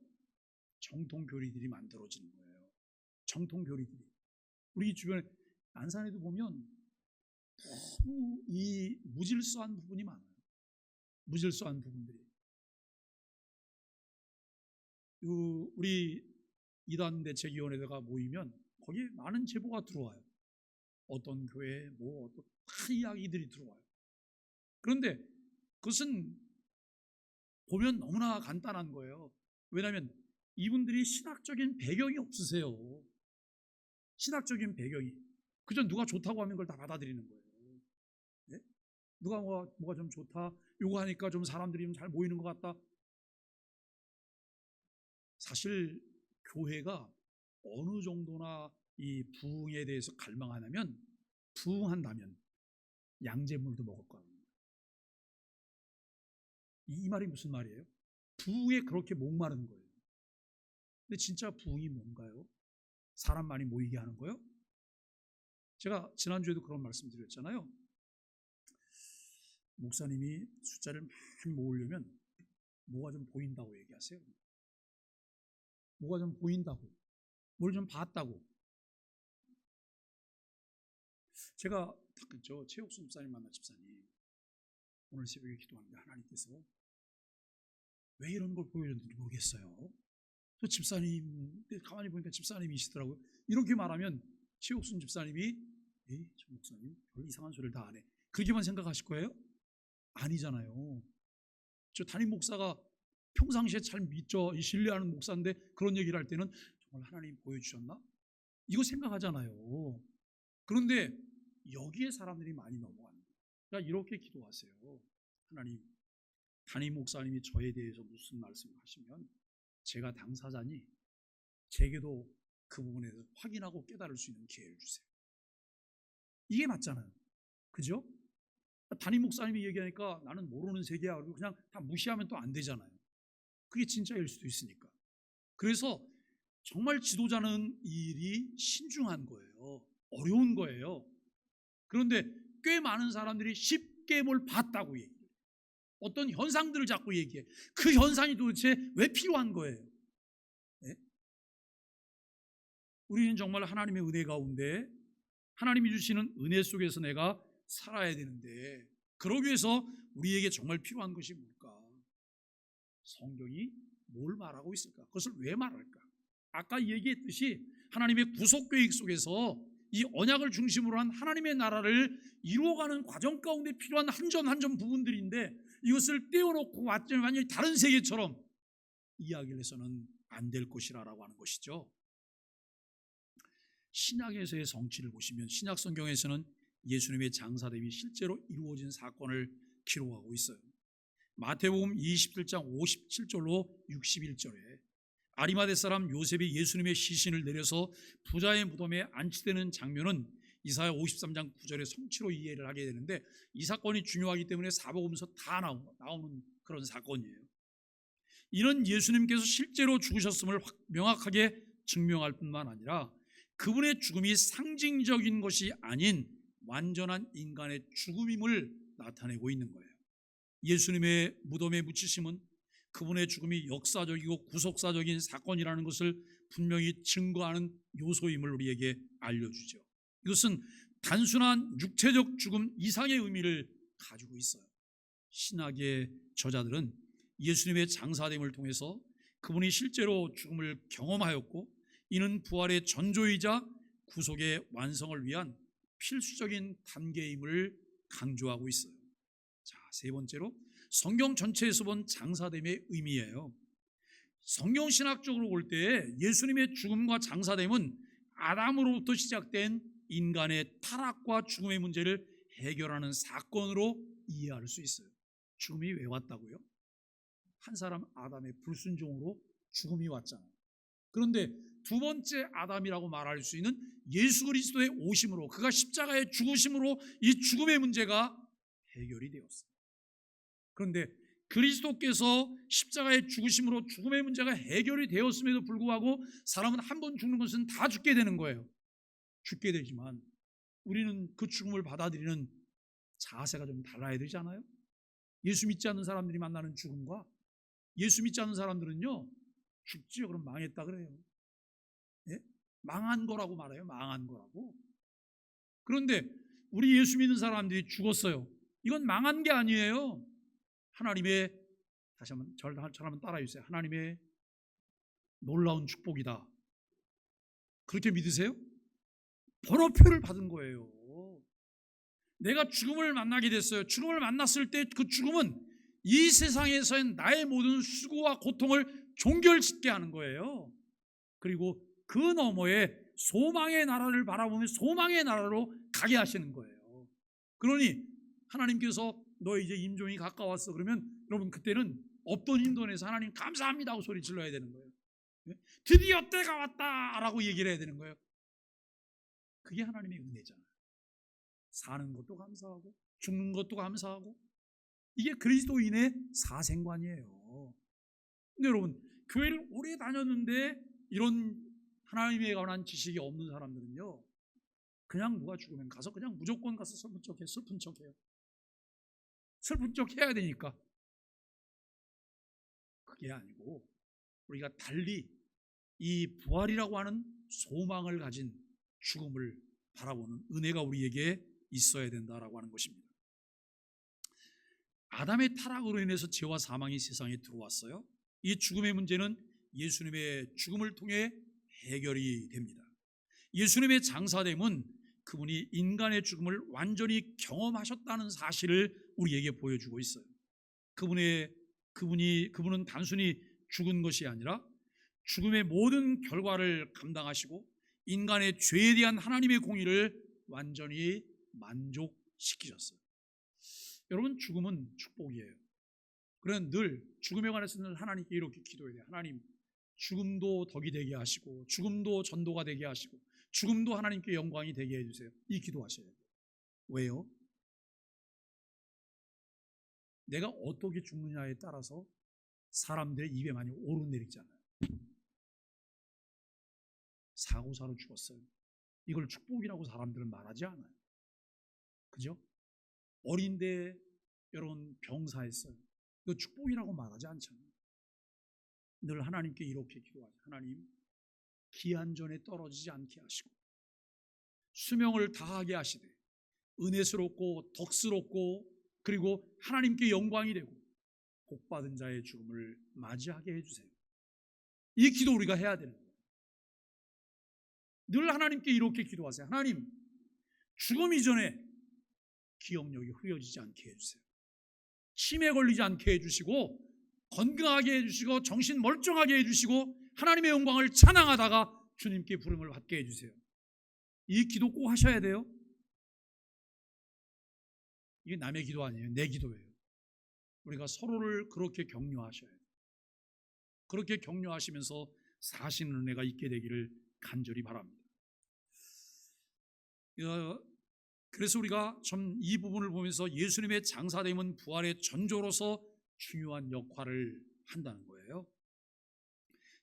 정통교리들이 만들어지는 거예요. 정통교리들이. 우리 주변에 안산에도 보면 너무 이 무질서한 부분이 많아요. 무질서한 부분들이. 우리 이단 대책위원회가 모이면 거기에 많은 제보가 들어와요. 어떤 교회, 어떤 다 이야기들이 들어와요. 그런데 그것은 보면 너무나 간단한 거예요. 왜냐하면 이분들이 신학적인 배경이 없으세요. 신학적인 배경이. 그저 누가 좋다고 하면 그걸 다 받아들이는 거예요. 네? 누가 뭐가 좀 좋다, 요거 하니까 좀 사람들이 좀 잘 모이는 것 같다. 사실 교회가 어느 정도나 이 부흥에 대해서 갈망하냐면, 부흥한다면 양잿물도 먹을 거라는 거예요. 이 말이 무슨 말이에요? 부흥에 그렇게 목마른 거예요. 근데 진짜 부흥이 뭔가요? 사람 많이 모이게 하는 거요? 제가 지난주에도 그런 말씀 드렸잖아요. 목사님이 숫자를 많이 모으려면 뭐가 좀 보인다고 얘기하세요. 뭐가 좀 보인다고, 뭘 좀 봤다고. 제가 그죠, 최옥순 집사님 만난 집사님 오늘 새벽에 기도하는데 하나님께서 왜 이런 걸 보여줬는지 모르겠어요. 저 집사님 가만히 보니까 집사님이시더라고요. 이렇게 말하면 최옥순 집사님이 저 목사님 별 이상한 소리를 다 안 해, 그렇게만 생각하실 거예요? 아니잖아요. 저 담임 목사가 평상시에 잘 믿죠, 신뢰하는 목사인데 그런 얘기를 할 때는 정말 하나님 보여주셨나? 이거 생각하잖아요. 그런데 여기에 사람들이 많이 넘어가는 거예요. 그러니까 이렇게 기도하세요. 하나님, 담임 목사님이 저에 대해서 무슨 말씀을 하시면 제가 당사자니 제게도 그 부분에 대해서 확인하고 깨달을 수 있는 기회를 주세요. 이게 맞잖아요. 그죠? 담임 목사님이 얘기하니까 나는 모르는 세계야, 그리고 그냥 다 무시하면 또 안 되잖아요. 그게 진짜일 수도 있으니까. 그래서 정말 지도자는 일이 신중한 거예요. 어려운 거예요. 그런데 꽤 많은 사람들이 쉽게 뭘 봤다고 얘기해요. 어떤 현상들을 자꾸 얘기해. 그 현상이 도대체 왜 필요한 거예요? 네? 우리는 정말 하나님의 은혜 가운데 하나님이 주시는 은혜 속에서 내가 살아야 되는데, 그러기 위해서 우리에게 정말 필요한 것이 뭘까? 성경이 뭘 말하고 있을까? 그것을 왜 말할까? 아까 얘기했듯이 하나님의 구속 계획 속에서 이 언약을 중심으로 한 하나님의 나라를 이루어가는 과정 가운데 필요한 한 점 한 점 부분들인데, 이것을 떼어놓고 완전히 다른 세계처럼 이야기를 해서는 안 될 것이라고 하는 것이죠. 신약에서의 성취를 보시면 신약 성경에서는 예수님의 장사됨이 실제로 이루어진 사건을 기록하고 있어요. 마태복음 27장 57절로 61절에 아리마대 사람 요셉이 예수님의 시신을 내려서 부자의 무덤에 안치되는 장면은 이사야 53장 9절의 성취로 이해를 하게 되는데, 이 사건이 중요하기 때문에 사복음서 다 나오는 그런 사건이에요. 이는 예수님께서 실제로 죽으셨음을 명확하게 증명할 뿐만 아니라 그분의 죽음이 상징적인 것이 아닌 완전한 인간의 죽음임을 나타내고 있는 거예요. 예수님의 무덤에 묻히심은 그분의 죽음이 역사적이고 구속사적인 사건이라는 것을 분명히 증거하는 요소임을 우리에게 알려주죠. 이것은 단순한 육체적 죽음 이상의 의미를 가지고 있어요. 신학의 저자들은 예수님의 장사됨을 통해서 그분이 실제로 죽음을 경험하였고, 이는 부활의 전조이자 구속의 완성을 위한 필수적인 단계임을 강조하고 있어요. 자, 세 번째로 성경 전체에서 본 장사됨의 의미예요. 성경 신학적으로 볼 때 예수님의 죽음과 장사됨은 아담으로부터 시작된 인간의 타락과 죽음의 문제를 해결하는 사건으로 이해할 수 있어요. 죽음이 왜 왔다고요? 한 사람 아담의 불순종으로 죽음이 왔잖아요. 그런데 두 번째 아담이라고 말할 수 있는 예수 그리스도의 오심으로, 그가 십자가의 죽으심으로 이 죽음의 문제가 해결이 되었어요. 그런데 그리스도께서 십자가의 죽으심으로 죽음의 문제가 해결이 되었음에도 불구하고 사람은 한 번 죽는 것은 다 죽게 되는 거예요. 죽게 되지만 우리는 그 죽음을 받아들이는 자세가 좀 달라야 되지 않아요? 예수 믿지 않는 사람들이 만나는 죽음과 예수 믿지 않는 사람들은요, 죽지요. 그럼 망했다 그래요. 예? 망한 거라고 말해요. 망한 거라고. 그런데 우리 예수 믿는 사람들이 죽었어요. 이건 망한 게 아니에요. 하나님의, 다시 한번 저를 한번 따라해 주세요. 하나님의 놀라운 축복이다. 그렇게 믿으세요? 번호표를 받은 거예요. 내가 죽음을 만나게 됐어요. 죽음을 만났을 때 그 죽음은 이 세상에서의 나의 모든 수고와 고통을 종결짓게 하는 거예요. 그리고 그 너머에 소망의 나라를 바라보며 소망의 나라로 가게 하시는 거예요. 그러니 하나님께서 너 이제 임종이 가까웠어 그러면 여러분 그때는 없던 인도에서 하나님 감사합니다 하고 소리 질러야 되는 거예요. 드디어 때가 왔다 라고 얘기를 해야 되는 거예요. 그게 하나님의 은혜잖아요. 사는 것도 감사하고 죽는 것도 감사하고 이게 그리스도인의 사생관이에요. 근데 여러분 교회를 오래 다녔는데 이런 하나님에 관한 지식이 없는 사람들은요 그냥 누가 죽으면 가서 그냥 무조건 가서 슬픈 척해요. 슬픈 척 해야 되니까. 그게 아니고 우리가 달리 이 부활이라고 하는 소망을 가진 죽음을 바라보는 은혜가 우리에게 있어야 된다라고 하는 것입니다. 아담의 타락으로 인해서 죄와 사망이 세상에 들어왔어요. 이 죽음의 문제는 예수님의 죽음을 통해 해결이 됩니다. 예수님의 장사됨은 그분이 인간의 죽음을 완전히 경험하셨다는 사실을 우리에게 보여주고 있어요. 그분은 단순히 죽은 것이 아니라 죽음의 모든 결과를 감당하시고 인간의 죄에 대한 하나님의 공의를 완전히 만족시키셨어요. 여러분 죽음은 축복이에요. 그러나 늘 죽음에 관해서는 하나님께 이렇게 기도해야 돼요. 하나님 죽음도 덕이 되게 하시고 죽음도 전도가 되게 하시고 죽음도 하나님께 영광이 되게 해주세요. 이 기도하셔야 돼요. 왜요? 내가 어떻게 죽느냐에 따라서 사람들의 입에 많이 오르내리잖아요. 사고사로 죽었어요. 이걸 축복이라고 사람들은 말하지 않아요. 그죠? 어린데 여러분 병사했어요. 이거 축복이라고 말하지 않잖아요. 늘 하나님께 이렇게 기도하죠. 하나님 기한전에 떨어지지 않게 하시고 수명을 다하게 하시되 은혜스럽고 덕스럽고 그리고 하나님께 영광이 되고 복받은 자의 죽음을 맞이하게 해주세요. 이 기도 우리가 해야 되는 거예요. 늘 하나님께 이렇게 기도하세요. 하나님 죽음 이전에 기억력이 흐려지지 않게 해주세요. 치매에 걸리지 않게 해주시고 건강하게 해주시고 정신 멀쩡하게 해주시고 하나님의 영광을 찬양하다가 주님께 부름을 받게 해주세요. 이 기도 꼭 하셔야 돼요. 이게 남의 기도 아니에요. 내 기도예요. 우리가 서로를 그렇게 격려하셔야 돼요. 그렇게 격려하시면서 사시는 은혜가 있게 되기를 간절히 바랍니다. 그래서 우리가 이 부분을 보면서 예수님의 장사됨은 부활의 전조로서 중요한 역할을 한다는 거예요.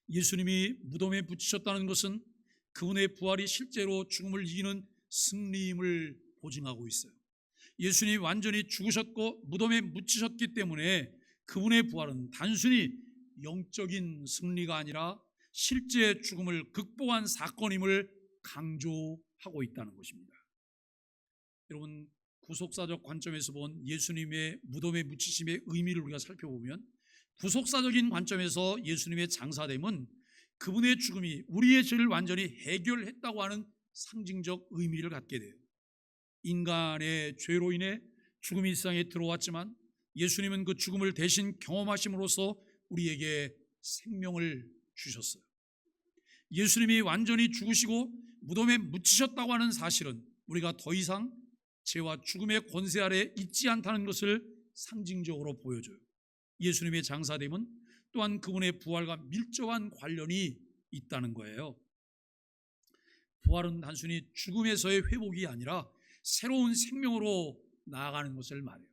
예수님이 무덤에 붙이셨다는 것은 그분의 부활이 실제로 죽음을 이기는 승리임을 보증하고 있어요. 예수님이 완전히 죽으셨고 무덤에 묻히셨기 때문에 그분의 부활은 단순히 영적인 승리가 아니라 실제 죽음을 극복한 사건임을 강조하고 있다는 것입니다. 여러분 구속사적 관점에서 본 예수님의 무덤에 묻히심의 의미를 우리가 살펴보면 구속사적인 관점에서 예수님의 장사됨은 그분의 죽음이 우리의 죄를 완전히 해결했다고 하는 상징적 의미를 갖게 돼요. 인간의 죄로 인해 죽음이 이 세상에 들어왔지만 예수님은 그 죽음을 대신 경험하심으로써 우리에게 생명을 주셨어요. 예수님이 완전히 죽으시고 무덤에 묻히셨다고 하는 사실은 우리가 더 이상 죄와 죽음의 권세 아래 있지 않다는 것을 상징적으로 보여줘요. 예수님의 장사됨은 또한 그분의 부활과 밀접한 관련이 있다는 거예요. 부활은 단순히 죽음에서의 회복이 아니라 새로운 생명으로 나아가는 것을 말해요.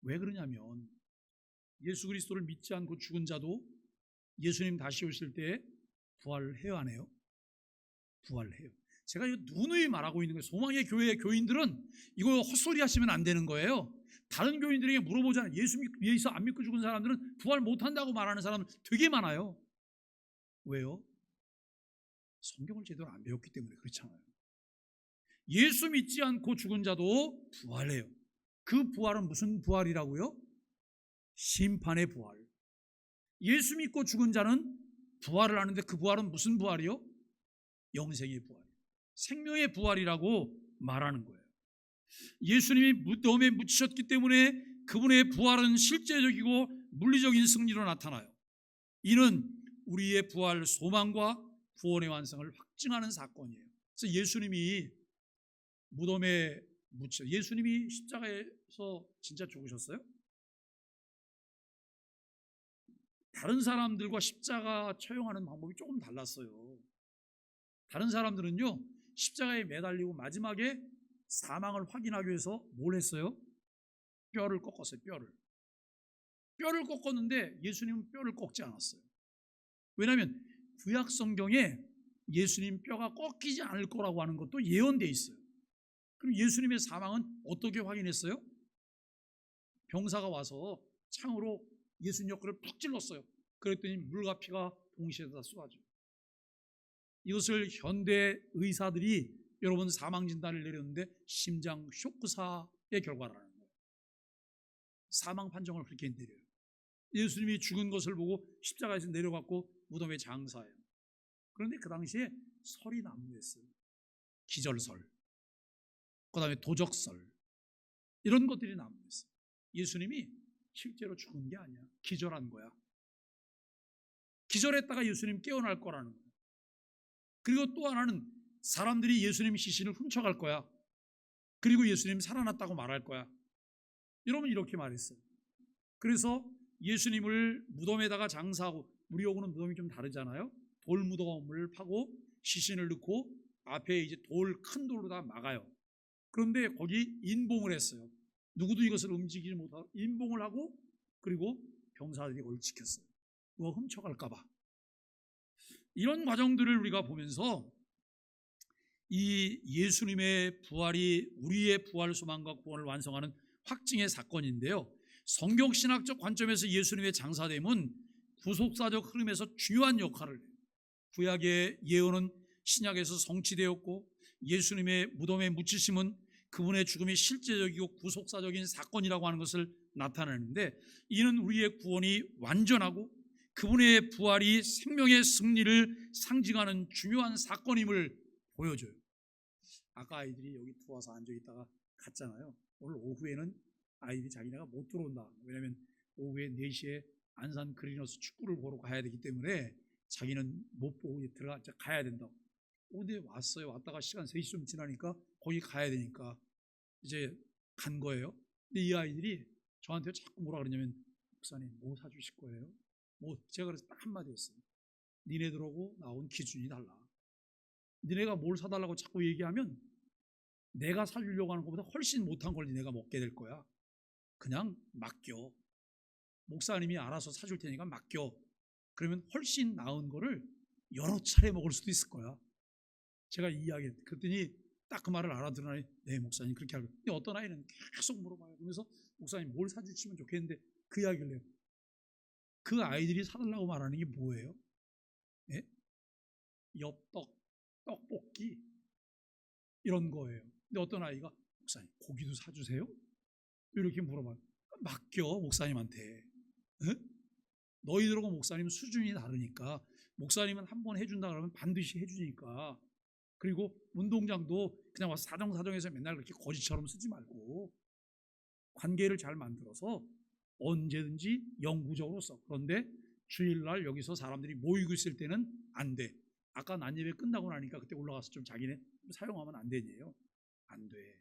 왜 그러냐면 예수 그리스도를 믿지 않고 죽은 자도 예수님 다시 오실 때 부활을 해요, 안 해요? 부활을 해요. 제가 이거 누누이 말하고 있는 거예요. 소망의 교회 교인들은 이거 헛소리 하시면 안 되는 거예요. 다른 교인들에게 물어보잖아요. 예수 안 믿고 죽은 사람들은 부활 못한다고 말하는 사람 되게 많아요. 왜요? 성경을 제대로 안 배웠기 때문에 그렇잖아요. 예수 믿지 않고 죽은 자도 부활해요. 그 부활은 무슨 부활이라고요? 심판의 부활. 예수 믿고 죽은 자는 부활을 하는데 그 부활은 무슨 부활이요? 영생의 부활. 생명의 부활이라고 말하는 거예요. 예수님이 무덤에 묻히셨기 때문에 그분의 부활은 실제적이고 물리적인 승리로 나타나요. 이는 우리의 부활 소망과 구원의 완성을 확증하는 사건이에요. 그래서 예수님이 무덤에 예수님이 십자가에서 진짜 죽으셨어요? 다른 사람들과 십자가 처형하는 방법이 조금 달랐어요. 다른 사람들은요, 십자가에 매달리고 마지막에 사망을 확인하기 위해서 뭘 했어요? 뼈를 꺾었어요. 뼈를 꺾었는데 예수님은 뼈를 꺾지 않았어요. 왜냐하면 구약 성경에 예수님 뼈가 꺾이지 않을 거라고 하는 것도 예언되어 있어요. 그럼 예수님의 사망은 어떻게 확인했어요? 병사가 와서 창으로 예수님 옆구리를 푹 찔렀어요. 그랬더니 물과 피가 동시에 다 쏟아져요. 이것을 현대 의사들이 여러분 사망 진단을 내렸는데 심장 쇼크사의 결과라는 거예요. 사망 판정을 그렇게 내려요. 예수님이 죽은 것을 보고 십자가에서 내려갔고 무덤에 장사해요. 그런데 그 당시에 설이 난무했어요. 기절설, 그 다음에 도적설, 이런 것들이 난무했어요. 예수님이 실제로 죽은 게 아니야. 기절한 거야. 기절했다가 예수님 깨어날 거라는 거예요. 그리고 또 하나는 사람들이 예수님 시신을 훔쳐갈 거야. 그리고 예수님 살아났다고 말할 거야. 여러분 이렇게 말했어요. 그래서 예수님을 무덤에다가 장사하고, 우리하고는 무덤이 좀 다르잖아요. 돌 무덤을 파고 시신을 넣고 앞에 이제 큰 돌로 다 막아요. 그런데 거기 인봉을 했어요. 누구도 이것을 움직이지 못하고 인봉을 하고, 그리고 병사들이 그걸 지켰어요. 누가 훔쳐갈까 봐. 이런 과정들을 우리가 보면서 이 예수님의 부활이 우리의 부활 소망과 구원을 완성하는 확증의 사건인데요. 성경신학적 관점에서 예수님의 장사됨은 구속사적 흐름에서 중요한 역할을 해요. 구약의 예언은 신약에서 성취되었고, 예수님의 무덤에 묻히심은 그분의 죽음이 실제적이고 구속사적인 사건이라고 하는 것을 나타내는데, 이는 우리의 구원이 완전하고 그분의 부활이 생명의 승리를 상징하는 중요한 사건임을 보여줘요. 아까 아이들이 여기 들어와서 앉아있다가 갔잖아요. 오늘 오후에는 아이들이 자기네가 못 들어온다. 왜냐하면 오후에 4시에 안산 그리너스 축구를 보러 가야 되기 때문에 자기는 못 보고 가야 된다고. 근데 왔어요. 왔다가 시간 3시 좀 지나니까 거기 가야 되니까 이제 간 거예요. 근데 이 아이들이 저한테 자꾸 뭐라 그러냐면, 목사님 뭐 사주실 거예요? 제가 그래서 딱 한마디 했어요. 니네들하고 나온 기준이 달라. 니네가 뭘 사달라고 자꾸 얘기하면 내가 사주려고 하는 것보다 훨씬 못한 걸 니네가 먹게 될 거야. 그냥 맡겨. 목사님이 알아서 사줄 테니까 맡겨. 그러면 훨씬 나은 거를 여러 차례 먹을 수도 있을 거야. 제가 이 이야기 그랬더니 딱 그 말을 알아들으니, 네 목사님 그렇게 하고. 근데 어떤 아이는 계속 물어봐요. 그러면서 목사님 뭘 사주시면 좋겠는데, 그 이야기를 해요. 그 아이들이 사달라고 말하는 게 뭐예요? 예? 엽떡, 떡볶이 이런 거예요. 근데 어떤 아이가, 목사님 고기도 사주세요? 이렇게 물어봐요. 맡겨 목사님한테. 예? 너희들하고 목사님 수준이 다르니까, 목사님은 한 번 해준다 그러면 반드시 해주니까. 그리고 운동장도 그냥 와서 사정사정해서 맨날 그렇게 거지처럼 쓰지 말고 관계를 잘 만들어서 언제든지 영구적으로 써. 그런데 주일날 여기서 사람들이 모이고 있을 때는 안 돼. 아까 난예배 끝나고 나니까 그때 올라가서 좀 자기네 사용하면 안 되네요. 안 돼.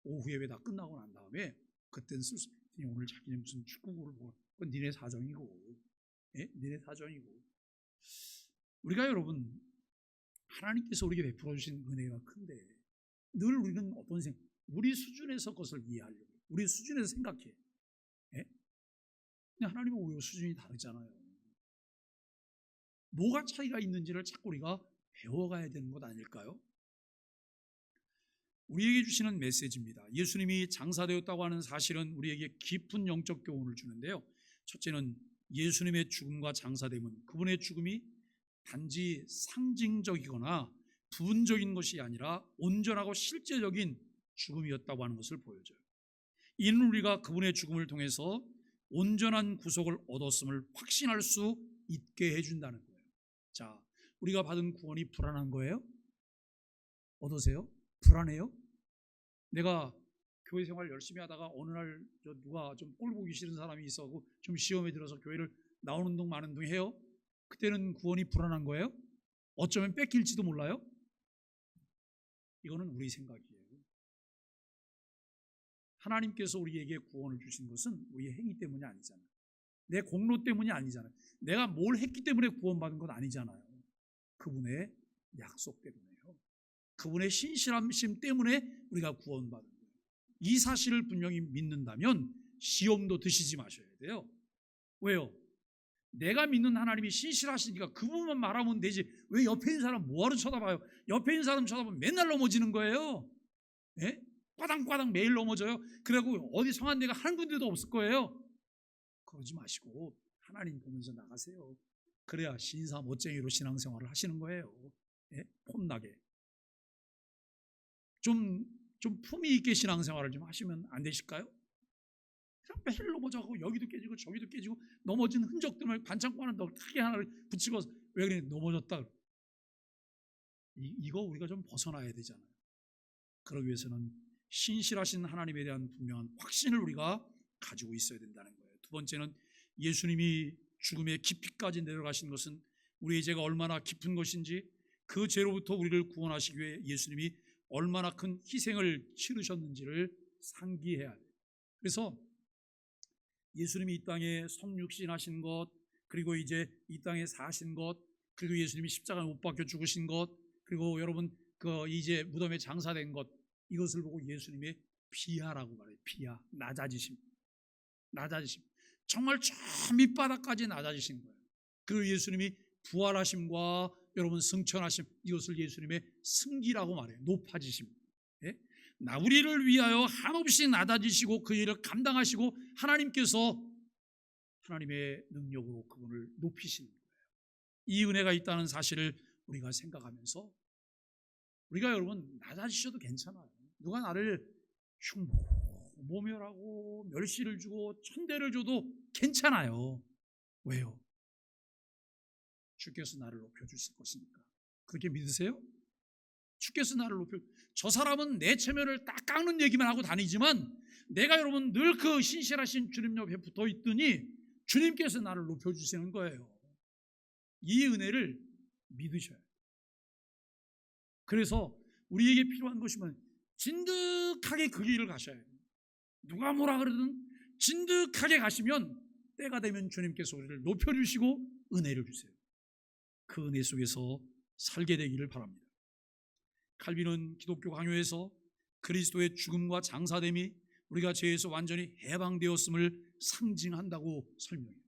오후 예배 다 끝나고 난 다음에 그때는 쓸 수. 오늘 자기네 무슨 축구를 보고, 그건 니네 사정이고, 예? 니네 사정이고. 우리가 여러분, 하나님께서 우리에게 베풀어 주신 은혜가 큰데 늘 우리는 어떤 우리 수준에서 그것을 이해하려고, 우리 수준에서 생각해. 예? 근데 하나님은 우리와 수준이 다르잖아요. 뭐가 차이가 있는지를 자꾸 우리가 배워가야 되는 것 아닐까요? 우리에게 주시는 메시지입니다. 예수님이 장사되었다고 하는 사실은 우리에게 깊은 영적 교훈을 주는데요. 첫째는 예수님의 죽음과 장사됨은 그분의 죽음이 단지 상징적이거나 부분적인 것이 아니라 온전하고 실제적인 죽음이었다고 하는 것을 보여줘요. 이는 우리가 그분의 죽음을 통해서 온전한 구속을 얻었음을 확신할 수 있게 해준다는 거예요. 자, 우리가 받은 구원이 불안한 거예요? 어떠세요? 불안해요? 내가 교회 생활 열심히 하다가 어느 날 누가 좀 꼴 보기 싫은 사람이 있어서 좀 시험에 들어서 교회를 나오는 둥 마는 둥 해요. 그때는 구원이 불안한 거예요? 어쩌면 뺏길지도 몰라요? 이거는 우리 생각이에요. 하나님께서 우리에게 구원을 주신 것은 우리의 행위 때문이 아니잖아요. 내 공로 때문이 아니잖아요. 내가 뭘 했기 때문에 구원받은 건 아니잖아요. 그분의 약속 때문에요. 그분의 신실하심 때문에 우리가 구원받은 거예요. 이 사실을 분명히 믿는다면 시험도 드시지 마셔야 돼요. 왜요? 내가 믿는 하나님이 신실하시니까 그분만 말하면 되지 왜 옆에 있는 사람 뭐하러 쳐다봐요? 옆에 있는 사람 쳐다보면 맨날 넘어지는 거예요. 예? 꽈당꽈당 매일 넘어져요. 그리고 어디 성한 데가 한 군데도 없을 거예요. 그러지 마시고 하나님 보면서 나가세요. 그래야 신사 멋쟁이로 신앙생활을 하시는 거예요. 예? 폼나게 좀 품위 있게 신앙생활을 좀 하시면 안 되실까요? 그냥 매일 넘어져가고 여기도 깨지고 저기도 깨지고 넘어진 흔적들을 반창고하는 더 크게 하나를 붙이고 왜 그래 넘어졌다. 이거 우리가 좀 벗어나야 되잖아요. 그러기 위해서는 신실하신 하나님에 대한 분명한 확신을 우리가 가지고 있어야 된다는 거예요. 두 번째는 예수님이 죽음의 깊이까지 내려가신 것은 우리의 죄가 얼마나 깊은 것인지 그 죄로부터 우리를 구원하시기 위해 예수님이 얼마나 큰 희생을 치르셨는지를 상기해야 돼요. 그래서 예수님이 이 땅에 성육신하신 것, 그리고 이제 이 땅에 사신 것, 그리고 예수님이 십자가에 못 박혀 죽으신 것, 그리고 여러분 그 이제 무덤에 장사된 것, 이것을 보고 예수님의 비하라고 말해요. 비하, 낮아지심. 정말 저 밑바닥까지 낮아지신 거예요. 그리고 예수님이 부활하심과 여러분 승천하심, 이것을 예수님의 승기라고 말해요. 높아지심. 예? 우리를 위하여 한없이 낮아지시고 그 일을 감당하시고 하나님께서 하나님의 능력으로 그분을 높이시는 거예요. 이 은혜가 있다는 사실을 우리가 생각하면서 우리가 여러분 낮아지셔도 괜찮아요. 누가 나를 모멸하고 멸시를 주고 천대를 줘도 괜찮아요. 왜요? 주께서 나를 높여주실 것이니까. 그렇게 믿으세요? 주께서 나를 저 사람은 내 체면을 딱 깎는 얘기만 하고 다니지만 내가 여러분 늘 그 신실하신 주님 옆에 붙어 있더니 주님께서 나를 높여주시는 거예요. 이 은혜를 믿으셔야 돼요. 그래서 우리에게 필요한 것이면 진득하게 그 길을 가셔야 돼요. 누가 뭐라 그러든 진득하게 가시면 때가 되면 주님께서 우리를 높여주시고 은혜를 주세요. 그 은혜 속에서 살게 되기를 바랍니다. 칼빈은 기독교 강요에서 그리스도의 죽음과 장사됨이 우리가 죄에서 완전히 해방되었음을 상징한다고 설명해요.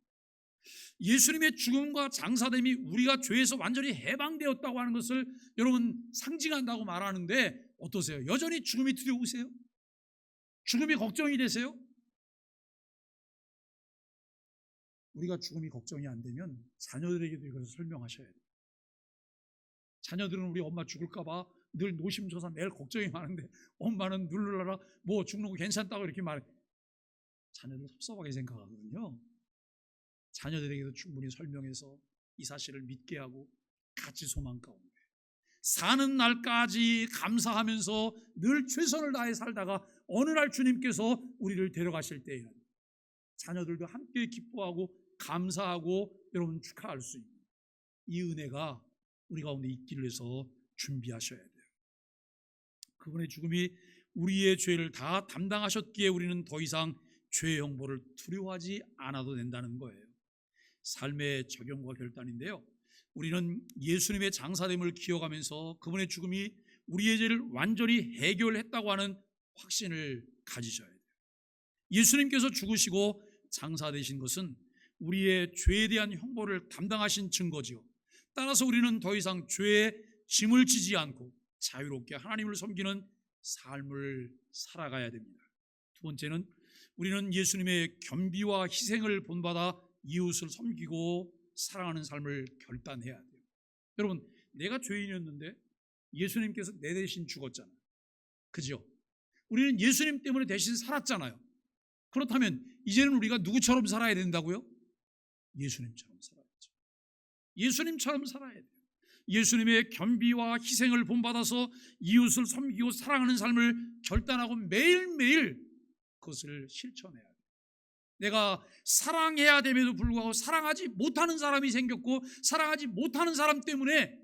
예수님의 죽음과 장사됨이 우리가 죄에서 완전히 해방되었다고 하는 것을 여러분 상징한다고 말하는데 어떠세요? 여전히 죽음이 두려우세요? 죽음이 걱정이 되세요? 우리가 죽음이 걱정이 안 되면 자녀들에게도 이것을 설명하셔야 돼요. 자녀들은 우리 엄마 죽을까 봐 늘 노심초사 매일 걱정이 많은데 엄마는 누르라라 뭐 죽는 거 괜찮다고 이렇게 말해. 자녀들 섭섭하게 생각하거든요. 자녀들에게도 충분히 설명해서 이 사실을 믿게 하고 같이 소망 가운데 사는 날까지 감사하면서 늘 최선을 다해 살다가 어느 날 주님께서 우리를 데려가실 때에는 자녀들도 함께 기뻐하고 감사하고 여러분 축하할 수 있는 이 은혜가 우리 가운데 있기를 위해서 준비하셔야 돼요. 그분의 죽음이 우리의 죄를 다 담당하셨기에 우리는 더 이상 죄의 형벌을 두려워하지 않아도 된다는 거예요. 삶의 적용과 결단인데요. 우리는 예수님의 장사됨을 기억하면서 그분의 죽음이 우리의 죄를 완전히 해결했다고 하는 확신을 가지셔야 돼요. 예수님께서 죽으시고 장사되신 것은 우리의 죄에 대한 형벌을 감당하신 증거지요. 따라서 우리는 더 이상 죄의 짐을 지지 않고 자유롭게 하나님을 섬기는 삶을 살아가야 됩니다. 두 번째는 우리는 예수님의 겸비와 희생을 본받아 이웃을 섬기고 사랑하는 삶을 결단해야 돼요. 여러분, 내가 죄인이었는데 예수님께서 내 대신 죽었잖아요. 그죠? 우리는 예수님 때문에 대신 살았잖아요. 그렇다면 이제는 우리가 누구처럼 살아야 된다고요? 예수님처럼 살아야죠. 예수님처럼 살아야 돼요. 예수님의 겸비와 희생을 본받아서 이웃을 섬기고 사랑하는 삶을 결단하고 매일매일 그것을 실천해야 돼요. 내가 사랑해야 됨에도 불구하고 사랑하지 못하는 사람이 생겼고 사랑하지 못하는 사람 때문에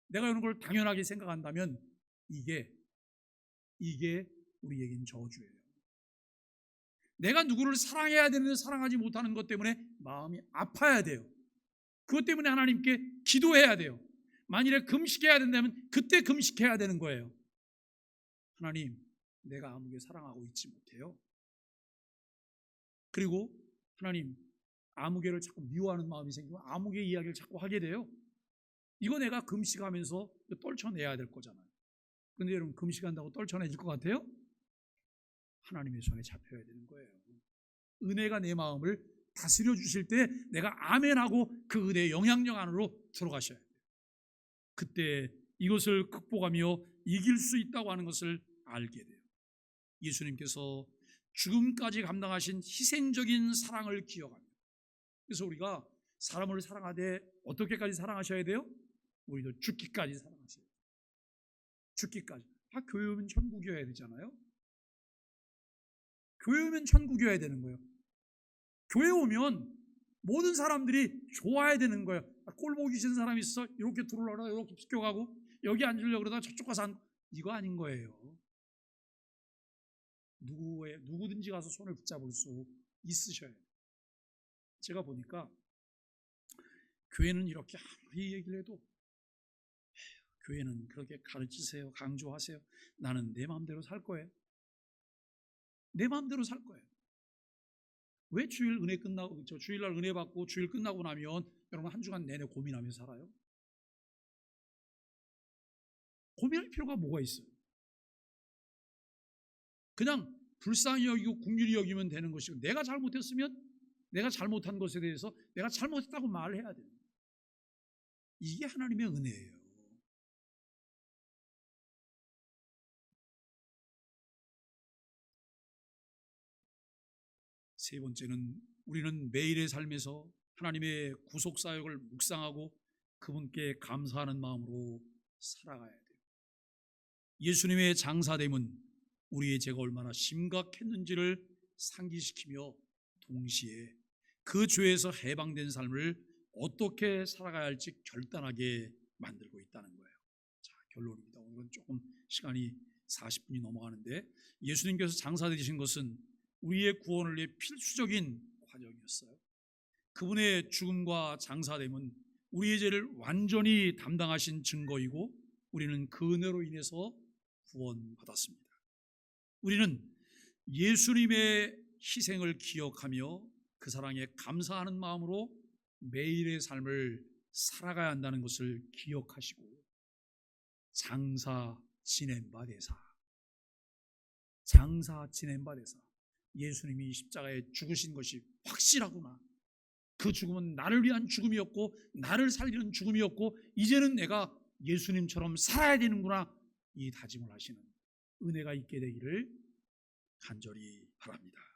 내가 이런 걸 당연하게 생각한다면 이게 우리에겐 저주예요. 내가 누구를 사랑해야 되는데 사랑하지 못하는 것 때문에 마음이 아파야 돼요. 그것 때문에 하나님께 기도해야 돼요. 만일에 금식해야 된다면 그때 금식해야 되는 거예요. 하나님, 내가 아무개 사랑하고 있지 못해요. 그리고 하나님, 아무개를 자꾸 미워하는 마음이 생기면 아무개 이야기를 자꾸 하게 돼요. 이거 내가 금식하면서 떨쳐내야 될 거잖아요. 그런데 여러분, 금식한다고 떨쳐내질 것 같아요? 하나님의 손에 잡혀야 되는 거예요. 은혜가 내 마음을 다스려 주실 때 내가 아멘하고 그 은혜의 영향력 안으로 들어가셔야 돼요. 그때 이것을 극복하며 이길 수 있다고 하는 것을 알게 돼요. 예수님께서 죽음까지 감당하신 희생적인 사랑을 기억합니다. 그래서 우리가 사람을 사랑하되 어떻게까지 사랑하셔야 돼요? 우리도 죽기까지 사랑하셔야 돼요. 죽기까지. 교회 오면 천국이어야 되잖아요. 교회 오면 천국이어야 되는 거예요. 교회 오면 모든 사람들이 좋아야 되는 거예요. 꼴 보기 싫은 사람이 있어 이렇게 들어오려고 이렇게 비껴가고 여기 앉으려고 그러다가 저쪽 가서 이거 아닌 거예요. 누구든지 가서 손을 붙잡을 수 있으셔야 돼요. 제가 보니까 교회는 이렇게 아무리 얘기를 해도 교회는 그렇게 가르치세요, 강조하세요. 나는 내 마음대로 살 거예요. 내 마음대로 살 거예요. 왜 주일날 은혜 받고 주일 끝나고 나면 여러분 한 주간 내내 고민하며 살아요? 고민할 필요가 뭐가 있어요? 그냥 불쌍히 여기고 긍휼히 여기면 되는 것이고 내가 잘못했으면 내가 잘못한 것에 대해서 내가 잘못했다고 말해야 돼요. 이게 하나님의 은혜예요. 세 번째는 우리는 매일의 삶에서 하나님의 구속사역을 묵상하고 그분께 감사하는 마음으로 살아가야 돼요. 예수님의 장사됨은 우리의 죄가 얼마나 심각했는지를 상기시키며 동시에 그 죄에서 해방된 삶을 어떻게 살아가야 할지 결단하게 만들고 있다는 거예요. 자, 결론입니다. 오늘은 조금 시간이 40분이 넘어가는데 예수님께서 장사되신 것은 우리의 구원을 위해 필수적인 과정이었어요. 그분의 죽음과 장사됨은 우리의 죄를 완전히 담당하신 증거이고 우리는 그 은혜로 인해서 구원받았습니다. 우리는 예수님의 희생을 기억하며 그 사랑에 감사하는 마음으로 매일의 삶을 살아가야 한다는 것을 기억하시고 장사 지낸 바 되사 예수님이 십자가에 죽으신 것이 확실하구나. 그 죽음은 나를 위한 죽음이었고 나를 살리는 죽음이었고 이제는 내가 예수님처럼 살아야 되는구나. 이 다짐을 하시는 은혜가 있게 되기를 간절히 바랍니다.